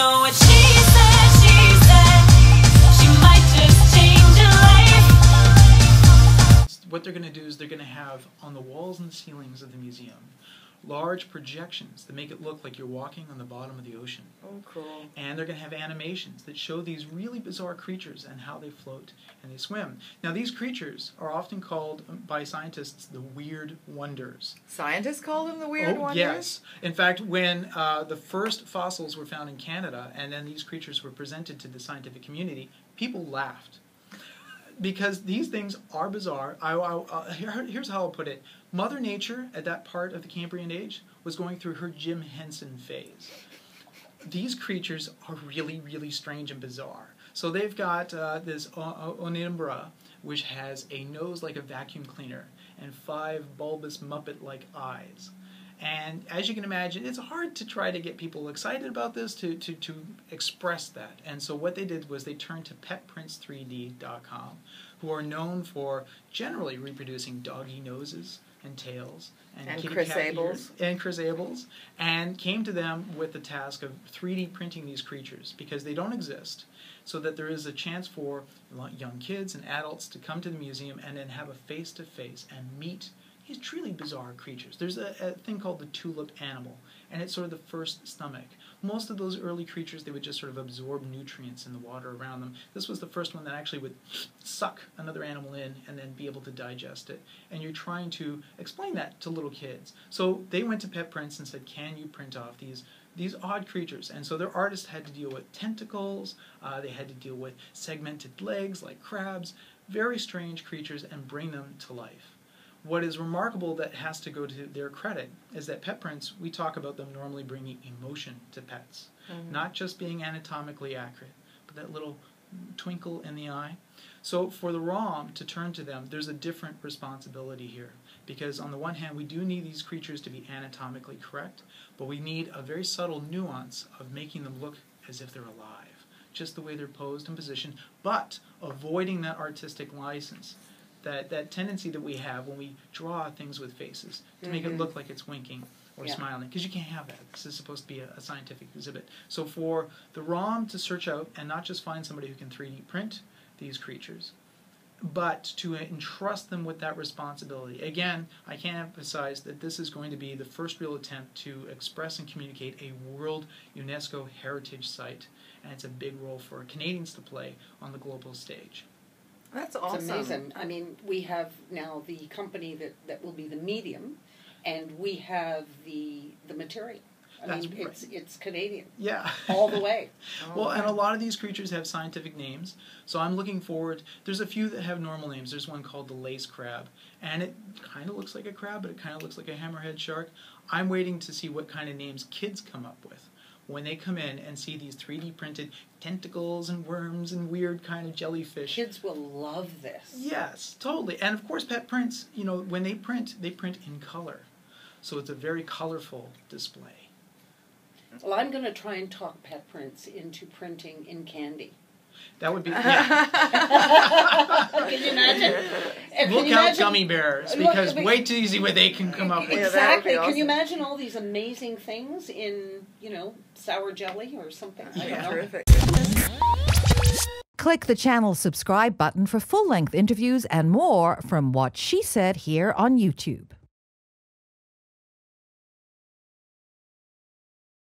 know what she said, she might just change your life. What they're going to do is they're going to have on the walls and ceilings of the museum large projections that make it look like you're walking on the bottom of the ocean. Oh, cool. And they're going to have animations that show these really bizarre creatures and how they float and they swim. Now, these creatures are often called by scientists the weird wonders. Scientists call them the weird wonders? Yes. In fact, when the first fossils were found in Canada and then these creatures were presented to the scientific community, people laughed. Because these things are bizarre. Here's how I'll put it. Mother Nature, at that part of the Cambrian age, was going through her Jim Henson phase. These creatures are really, really strange and bizarre. So they've got this Onimbra, which has a nose like a vacuum cleaner and 5 bulbous Muppet-like eyes. And as you can imagine, it's hard to try to get people excited about this, to express that. And so what they did was they turned to PetPrints3D.com, who are known for generally reproducing doggy noses and tails and kitty Kris cat Abel's. ears, and Kris Abel's, and came to them with the task of 3D printing these creatures because they don't exist, so that there is a chance for young kids and adults to come to the museum and then have a face-to-face and meet these truly bizarre creatures. There's a thing called the tulip animal, and it's sort of the first stomach. Most of those early creatures, they would just sort of absorb nutrients in the water around them. This was the first one that actually would suck another animal in and then be able to digest it. And you're trying to explain that to little kids. So they went to PetPrints and said, can you print off these odd creatures? And so their artists had to deal with tentacles, they had to deal with segmented legs like crabs, very strange creatures, and bring them to life. What is remarkable that has to go to their credit is that PetPrints, we talk about them normally bringing emotion to pets. Not just being anatomically accurate, but that little twinkle in the eye. So for the ROM to turn to them, there's a different responsibility here. Because on the one hand, we do need these creatures to be anatomically correct, but we need a very subtle nuance of making them look as if they're alive. Just the way they're posed and positioned, but avoiding that artistic license. That tendency that we have when we draw things with faces to make it look like it's winking or smiling, because you can't have that. This is supposed to be a scientific exhibit. So for the ROM to search out and not just find somebody who can 3D print these creatures, but to entrust them with that responsibility. Again, I can't emphasize that this is going to be the first real attempt to express and communicate a World UNESCO Heritage Site, and it's a big role for Canadians to play on the global stage. That's awesome. It's amazing. I mean, we have now the company that will be the medium, and we have the material. I mean, it's Canadian. Yeah. All the way. Well, and a lot of these creatures have scientific names, so I'm looking forward. There's a few that have normal names. There's one called the lace crab, and it kind of looks like a crab, but it kind of looks like a hammerhead shark. I'm waiting to see what kind of names kids come up with when they come in and see these 3D printed tentacles and worms and weird kind of jellyfish. Kids will love this. Yes, totally. And of course, PetPrints, you know, when they print in color. So it's a very colorful display. Well, I'm going to try and talk PetPrints into printing in candy. That would be, yeah. Can you imagine? Look out, gummy bears, because way too easy what they can come up with. Exactly. Yeah, awesome. Can you imagine all these amazing things in, you know, sour jelly or something? I don't know. Terrific. Click the channel subscribe button for full-length interviews and more from What She Said here on YouTube.